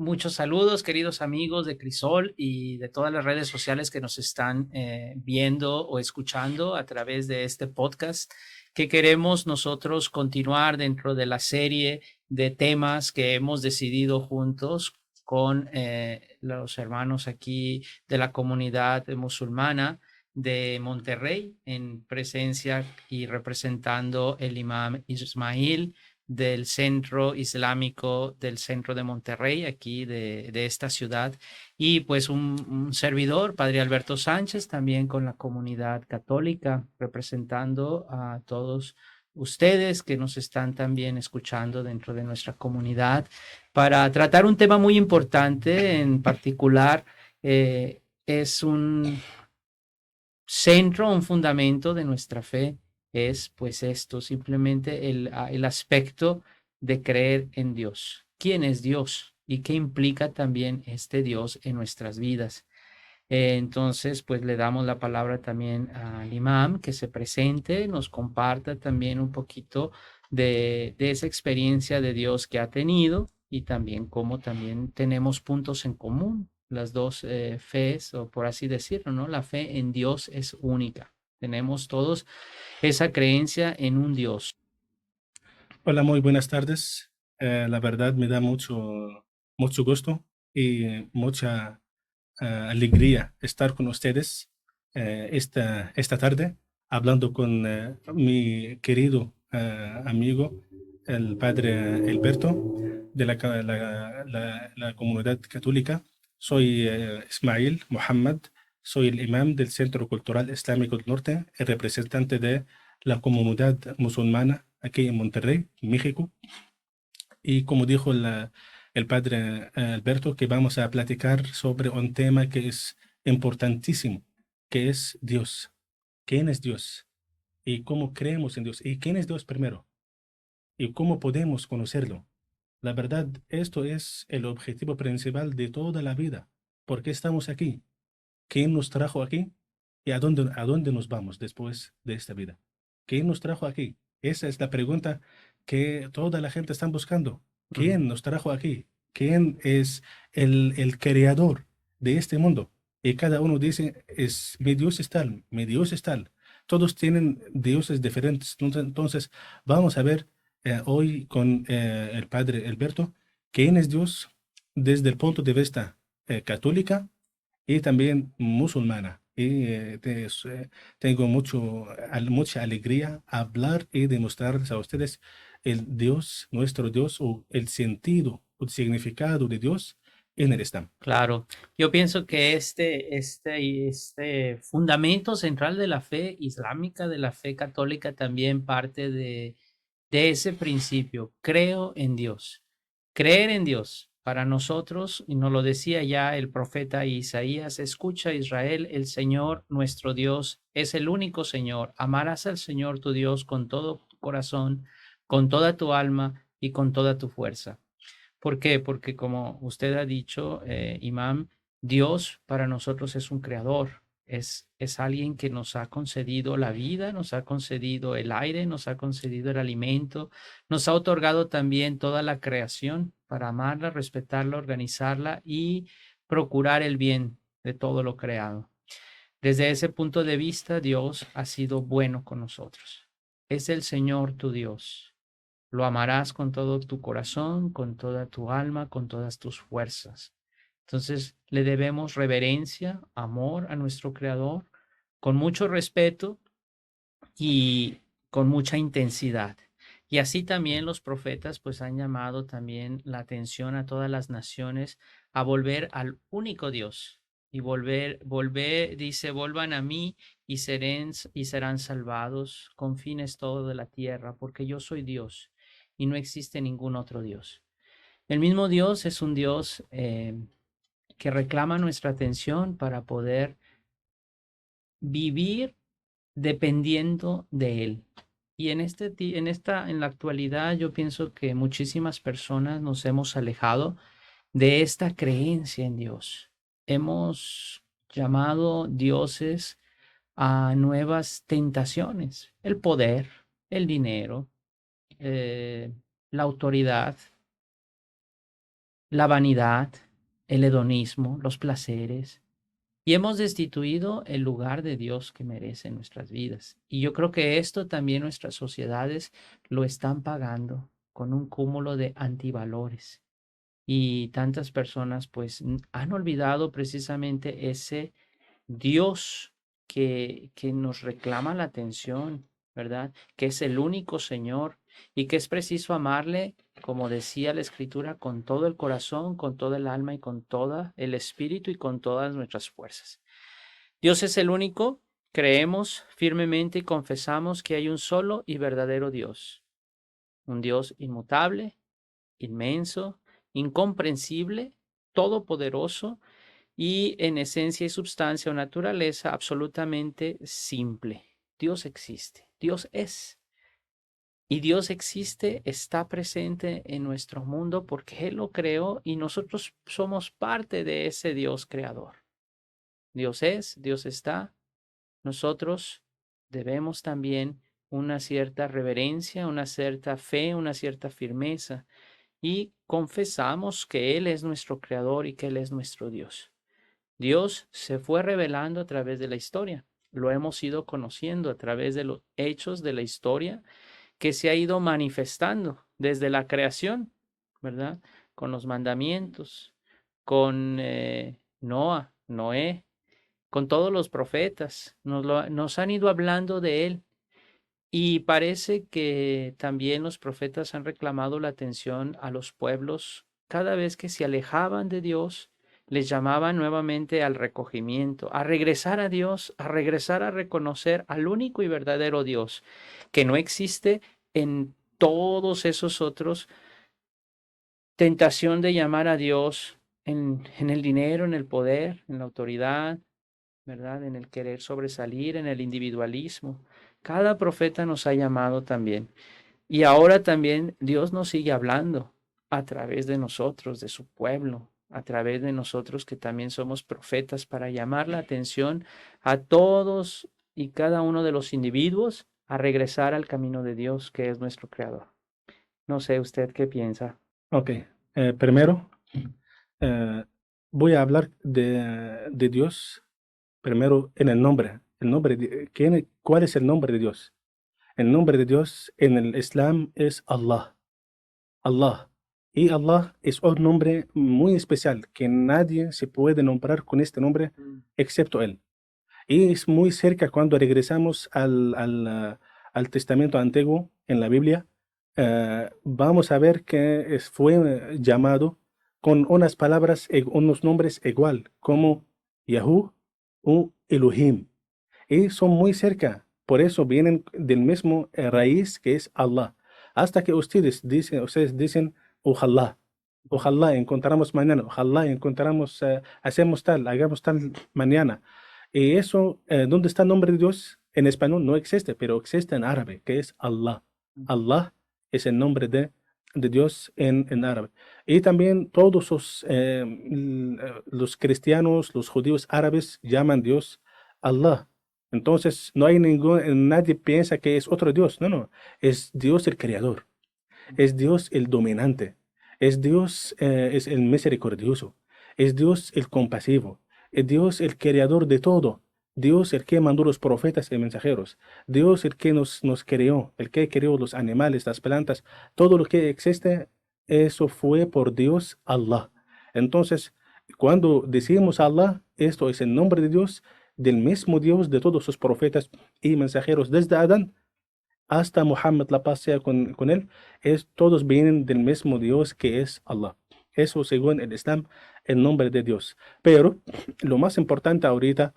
Muchos saludos, queridos amigos de Crisol y de todas las redes sociales que nos están viendo o escuchando a través de este podcast, que queremos nosotros continuar dentro de la serie de temas que hemos decidido juntos con los hermanos aquí de la comunidad musulmana de Monterrey, en presencia y representando el imam Ismail del Centro Islámico del Centro de Monterrey, aquí de esta ciudad, y pues un servidor, Padre Alberto Sánchez, también con la comunidad católica, representando a todos ustedes que nos están también escuchando dentro de nuestra comunidad, para tratar un tema muy importante, en particular, es un centro, un fundamento de nuestra fe, es pues esto, simplemente el aspecto de creer en Dios. ¿Quién es Dios? ¿Y qué implica también este Dios en nuestras vidas? Entonces, pues le damos la palabra también al imam que se presente, nos comparta también un poquito de esa experiencia de Dios que ha tenido y también cómo también tenemos puntos en común, las dos fees, o por así decirlo, ¿no? La fe en Dios es única. Tenemos todos esa creencia en un Dios. Hola, muy buenas tardes. La verdad me da mucho gusto y mucha alegría estar con ustedes esta tarde, hablando con mi querido amigo, el padre Alberto, de la comunidad católica. Soy Ismail Mohammed, soy el imam del Centro Cultural Islámico del Norte, el representante de la comunidad musulmana aquí en Monterrey, México. Y como dijo el padre Alberto, que vamos a platicar sobre un tema que es importantísimo, que es Dios. ¿Quién es Dios? ¿Y cómo creemos en Dios? ¿Y quién es Dios primero? ¿Y cómo podemos conocerlo? La verdad, esto es el objetivo principal de toda la vida. ¿Por qué estamos aquí? ¿Quién nos trajo aquí? ¿Y a dónde nos vamos después de esta vida? ¿Quién nos trajo aquí? Esa es la pregunta que toda la gente está buscando. Ujú. ¿Quién nos trajo aquí? ¿Quién es el creador de este mundo? Y cada uno dice, mi Dios es tal, mi Dios es tal. Todos tienen dioses diferentes. Entonces, vamos a ver hoy con el padre Alberto, ¿quién es Dios desde el punto de vista católica y también musulmana? Y tengo mucha alegría hablar y demostrarles a ustedes el Dios, nuestro Dios, o el sentido o el significado de Dios en el Islam. Claro, yo pienso que este fundamento central de la fe islámica, de la fe católica, también parte de ese principio, creo en Dios. Creer en Dios para nosotros, y nos lo decía ya el profeta Isaías, escucha Israel, el Señor nuestro Dios es el único Señor. Amarás al Señor tu Dios con todo tu corazón, con toda tu alma y con toda tu fuerza. ¿Por qué? Porque como usted ha dicho, Imam, Dios para nosotros es un creador, es alguien que nos ha concedido la vida, nos ha concedido el aire, nos ha concedido el alimento, nos ha otorgado también toda la creación para amarla, respetarla, organizarla y procurar el bien de todo lo creado. Desde ese punto de vista, Dios ha sido bueno con nosotros. Es el Señor tu Dios. Lo amarás con todo tu corazón, con toda tu alma, con todas tus fuerzas. Entonces, le debemos reverencia, amor a nuestro Creador, con mucho respeto y con mucha intensidad. Y así también los profetas pues han llamado también la atención a todas las naciones a volver al único Dios y dice, vuelvan a mí y serán salvados, confines todo de la tierra, porque yo soy Dios y no existe ningún otro Dios. El mismo Dios es un Dios que reclama nuestra atención para poder vivir dependiendo de Él. Y en la actualidad, yo pienso que muchísimas personas nos hemos alejado de esta creencia en Dios. Hemos llamado dioses a nuevas tentaciones, el poder, el dinero, la autoridad, la vanidad, el hedonismo, los placeres, y hemos destituido el lugar de Dios que merece en nuestras vidas. Y yo creo que esto también nuestras sociedades lo están pagando con un cúmulo de antivalores. Y tantas personas pues han olvidado precisamente ese Dios que nos reclama la atención, ¿verdad? Que es el único Señor y que es preciso amarle, como decía la Escritura, con todo el corazón, con toda el alma y con todo el espíritu y con todas nuestras fuerzas. Dios es el único, creemos firmemente y confesamos que hay un solo y verdadero Dios, un Dios inmutable, inmenso, incomprensible, todopoderoso y en esencia y substancia o naturaleza absolutamente simple. Dios existe, Dios es. Y Dios existe, está presente en nuestro mundo porque Él lo creó y nosotros somos parte de ese Dios creador. Dios es, Dios está. Nosotros debemos también una cierta reverencia, una cierta fe, una cierta firmeza y confesamos que Él es nuestro creador y que Él es nuestro Dios. Dios se fue revelando a través de la historia. Lo hemos ido conociendo a través de los hechos de la historia que se ha ido manifestando desde la creación, ¿verdad? Con los mandamientos, con Noé, con todos los profetas. Nos han ido hablando de él y parece que también los profetas han reclamado la atención a los pueblos cada vez que se alejaban de Dios, les llamaban nuevamente al recogimiento, a regresar a Dios, a regresar a reconocer al único y verdadero Dios, que no existe en todos esos otros tentación de llamar a Dios en el dinero, en el poder, en la autoridad, ¿verdad? En el querer sobresalir, en el individualismo. Cada profeta nos ha llamado también. Y ahora también Dios nos sigue hablando a través de nosotros, de su pueblo, a través de nosotros que también somos profetas para llamar la atención a todos y cada uno de los individuos a regresar al camino de Dios, que es nuestro creador. No sé usted qué piensa. Ok, primero voy a hablar de Dios, primero en el nombre. ¿Cuál es el nombre de Dios? El nombre de Dios en el Islam es Allah. Allah. Y Allah es un nombre muy especial que nadie se puede nombrar con este nombre excepto Él. Y es muy cerca cuando regresamos al Testamento Antiguo en la Biblia, vamos a ver que fue llamado con unas palabras, unos nombres igual, como Yahú o Elohim. Y son muy cerca, por eso vienen del mismo raíz que es Allah. Hasta que ustedes dicen, ojalá, ojalá encontramos mañana, ojalá encontramos, hacemos tal, hagamos tal mañana. Y eso, ¿dónde está el nombre de Dios? En español no existe, pero existe en árabe, que es Allah. Allah es el nombre de Dios en árabe. Y también todos los cristianos, los judíos árabes llaman Dios Allah. Entonces, no hay nadie piensa que es otro Dios. No, no. Es Dios el creador. Es Dios el dominante. Es Dios, es el misericordioso. Es Dios el compasivo. Es Dios el creador de todo. Dios el que mandó los profetas y mensajeros. Dios el que nos creó, el que creó los animales, las plantas, todo lo que existe, eso fue por Dios Allah. Entonces, cuando decimos Allah, esto es el nombre de Dios, del mismo Dios de todos sus profetas y mensajeros, desde Adán hasta Muhammad, la paz sea con él, todos vienen del mismo Dios que es Allah. Eso según el Islam, el nombre de Dios. Pero lo más importante ahorita,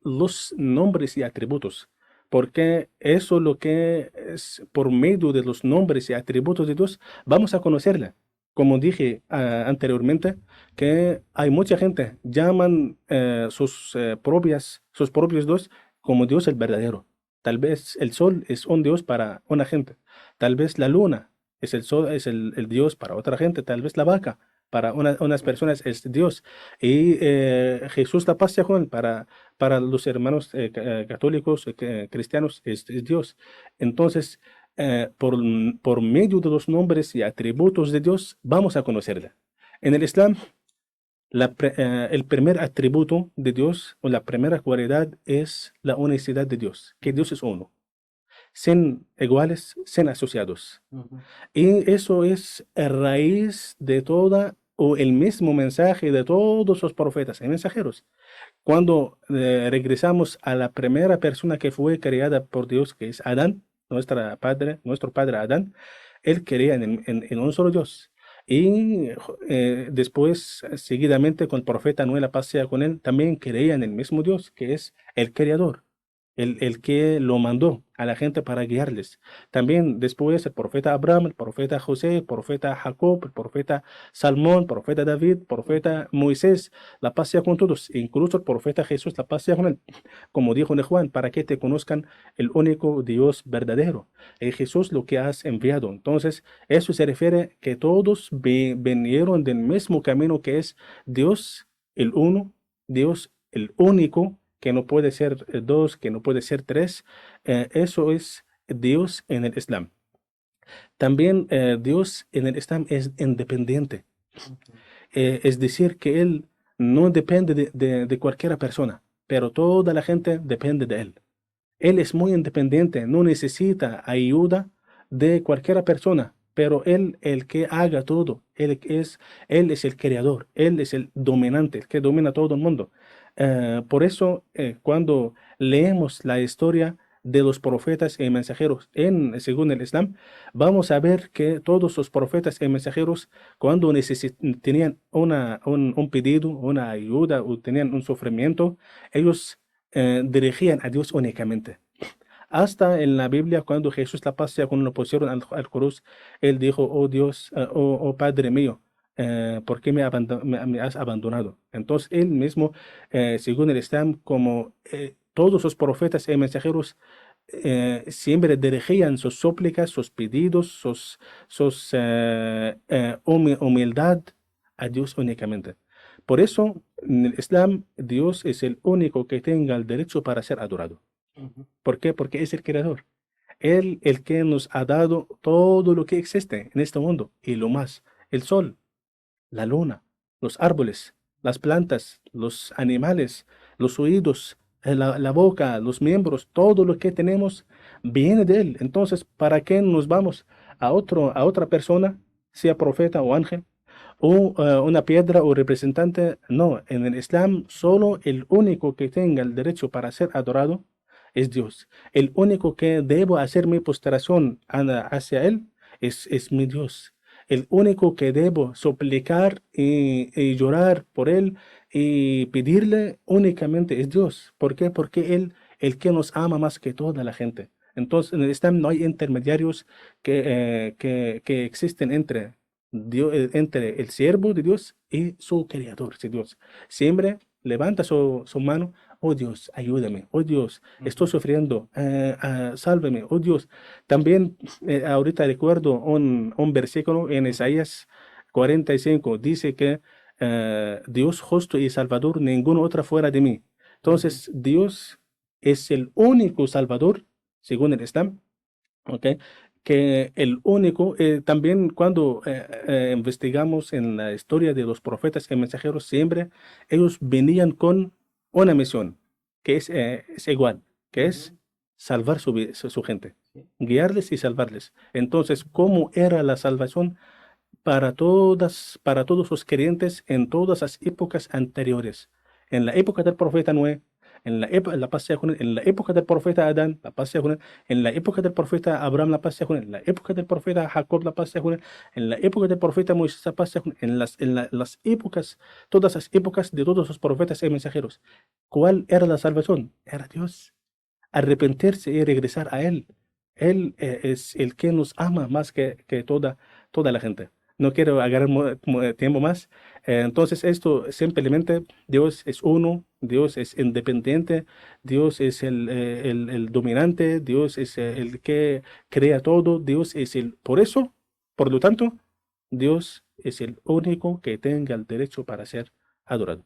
los nombres y atributos, porque eso lo que es por medio de los nombres y atributos de Dios, vamos a conocerle. Como dije anteriormente, que hay mucha gente llaman sus propios Dios como Dios el verdadero. Tal vez el sol es un Dios para una gente. Tal vez la luna es el sol, es el Dios para otra gente. Tal vez la vaca para unas personas es Dios. Y Jesús la paz sea con él, para los hermanos católicos, cristianos, es Dios. Entonces, por medio de los nombres y atributos de Dios, vamos a conocerle. En el Islam, el primer atributo de Dios o la primera cualidad es la unicidad de Dios, que Dios es uno, sin iguales, sin asociados. Ujú. Y eso es la raíz de toda o el mismo mensaje de todos los profetas y mensajeros. Cuando regresamos a la primera persona que fue creada por Dios, que es Adán, nuestro padre Adán, él creía en un solo Dios. Y después, seguidamente, con el profeta Noé, la paz sea con él, también creía en el mismo Dios, que es el creador, el que lo mandó a la gente para guiarles. También después el profeta Abraham, el profeta José, el profeta Jacob, el profeta Salmón, el profeta David, el profeta Moisés, la paz sea con todos, incluso el profeta Jesús, la paz sea con él. Como dijo de Juan, para que te conozcan el único Dios verdadero, el Jesús lo que has enviado. Entonces, eso se refiere que todos vinieron del mismo camino que es Dios, el uno, Dios, el único, que no puede ser dos, que no puede ser tres. Eso es Dios en el Islam. También Dios en el Islam es independiente. Ujú. Es decir, que Él no depende de cualquier persona, pero toda la gente depende de Él. Él es muy independiente, no necesita ayuda de cualquier persona, pero Él, el que haga todo, Él es el creador, Él es el dominante, el que domina todo el mundo. Por eso, cuando leemos la historia de los profetas y mensajeros según el Islam, vamos a ver que todos los profetas y mensajeros, cuando tenían un pedido, una ayuda o tenían un sufrimiento, ellos dirigían a Dios únicamente. Hasta en la Biblia, cuando Jesús la paz sea cuando lo pusieron al cruz, él dijo, oh Dios, oh Padre mío, ¿por qué me has abandonado? Entonces él mismo, según el Islam, como todos los profetas y mensajeros, siempre dirigían sus súplicas, sus pedidos, sus humildad a Dios únicamente. Por eso, en el Islam, Dios es el único que tenga el derecho para ser adorado. Ujú. ¿Por qué? Porque es el creador. Él, el que nos ha dado todo lo que existe en este mundo y lo más, el sol, la luna, los árboles, las plantas, los animales, los oídos, la boca, los miembros, todo lo que tenemos viene de Él. Entonces, ¿para qué nos vamos a otra persona, sea profeta o ángel, o una piedra o representante? No, en el Islam solo el único que tenga el derecho para ser adorado es Dios. El único que debo hacer mi postración hacia Él es mi Dios. El único que debo suplicar y llorar por Él y pedirle únicamente es Dios. ¿Por qué? Porque Él, el que nos ama más que toda la gente. Entonces, en el Islam no hay intermediarios que existen entre el siervo de Dios y su creador, sí, Dios. Siempre levanta su mano, oh Dios, ayúdame, oh Dios, estoy Ujú. sufriendo, sálvame, oh Dios. También ahorita recuerdo un versículo en Isaías 45, dice que Dios justo y salvador, ningún otro fuera de mí. Ujú. Entonces, Dios es el único salvador, según el Islam, ¿ok? Que el único, también cuando investigamos en la historia de los profetas y mensajeros, siempre ellos venían con una misión, que es igual, que es Ujú. salvar su gente, Sí. guiarles y salvarles. Entonces, ¿cómo era la salvación para todos los creyentes en todas las épocas anteriores? En la época del profeta Noé, la paz sea con él, en la época del profeta Adán, la paz sea con él, en la época del profeta Abraham, la paz sea con él, en la época del profeta Jacob, la paz sea con él, en la época del profeta Moisés, la paz sea con él, las épocas, todas las épocas de todos los profetas y mensajeros. ¿Cuál era la salvación? Era Dios. Arrepentirse y regresar a Él. Él es el que nos ama más que toda la gente. No quiero agarrar tiempo más. Entonces, esto simplemente, Dios es uno, Dios es independiente, Dios es el dominante, Dios es el que crea todo, Dios es por eso, por lo tanto, Dios es el único que tenga el derecho para ser adorado.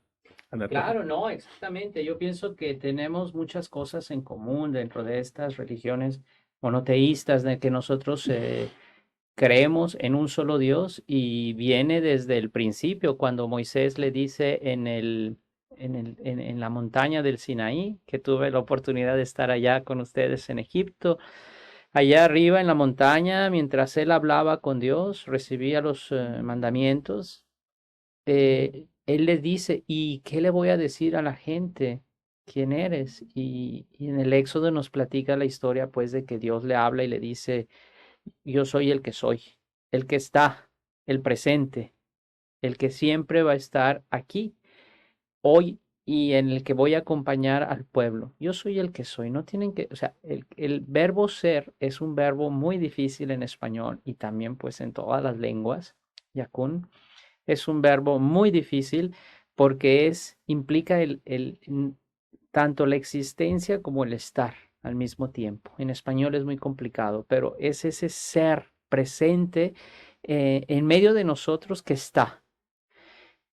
A ver, profe. Claro, no, exactamente. Yo pienso que tenemos muchas cosas en común dentro de estas religiones monoteístas, de que nosotros creemos en un solo Dios y viene desde el principio, cuando Moisés le dice en la montaña del Sinaí, que tuve la oportunidad de estar allá con ustedes en Egipto, allá arriba en la montaña, mientras él hablaba con Dios, recibía los mandamientos, él les dice, ¿y qué le voy a decir a la gente? ¿Quién eres? Y en el Éxodo nos platica la historia, pues, de que Dios le habla y le dice, yo soy el que soy, el que está, el presente, el que siempre va a estar aquí, hoy, y en el que voy a acompañar al pueblo. Yo soy el que soy. No tienen que, o sea, el verbo ser es un verbo muy difícil en español y también pues en todas las lenguas. Yakun es un verbo muy difícil porque implica tanto la existencia como el estar al mismo tiempo. En español es muy complicado, pero es ese ser presente en medio de nosotros que está.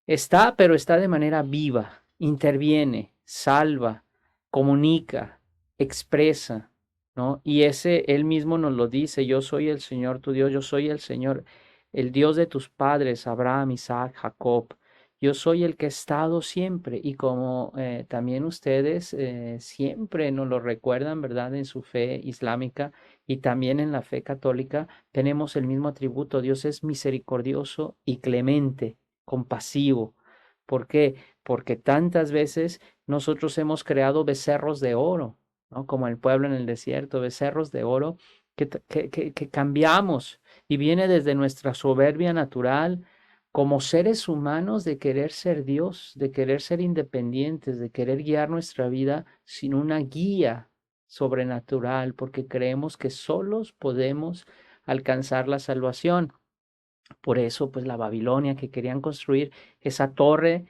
Está, pero está de manera viva, interviene, salva, comunica, expresa, ¿no? Y ese él mismo nos lo dice, yo soy el Señor tu Dios, yo soy el Señor, el Dios de tus padres, Abraham, Isaac, Jacob. Yo soy el que he estado siempre y como también ustedes siempre nos lo recuerdan, ¿verdad? En su fe islámica y también en la fe católica tenemos el mismo atributo. Dios es misericordioso y clemente, compasivo. ¿Por qué? Porque tantas veces nosotros hemos creado becerros de oro, ¿no? Como el pueblo en el desierto, becerros de oro que cambiamos y viene desde nuestra soberbia natural como seres humanos de querer ser Dios, de querer ser independientes, de querer guiar nuestra vida sin una guía sobrenatural, porque creemos que solos podemos alcanzar la salvación. Por eso, pues la Babilonia que querían construir esa torre,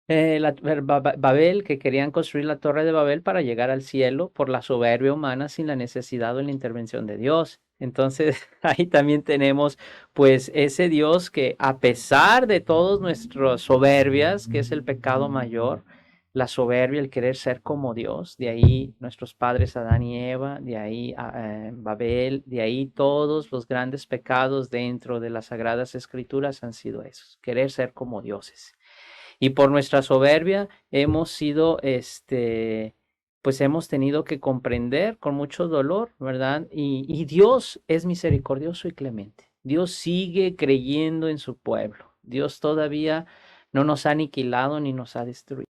Babel, que querían construir la torre de Babel para llegar al cielo por la soberbia humana sin la necesidad o la intervención de Dios. Entonces, ahí también tenemos pues ese Dios que a pesar de todas nuestras soberbias, que es el pecado mayor, la soberbia, el querer ser como Dios, de ahí nuestros padres Adán y Eva, de ahí Babel, de ahí todos los grandes pecados dentro de las Sagradas Escrituras han sido esos, querer ser como dioses. Y por nuestra soberbia hemos sido, pues hemos tenido que comprender con mucho dolor, ¿verdad? Y Dios es misericordioso y clemente. Dios sigue creyendo en su pueblo. Dios todavía no nos ha aniquilado ni nos ha destruido.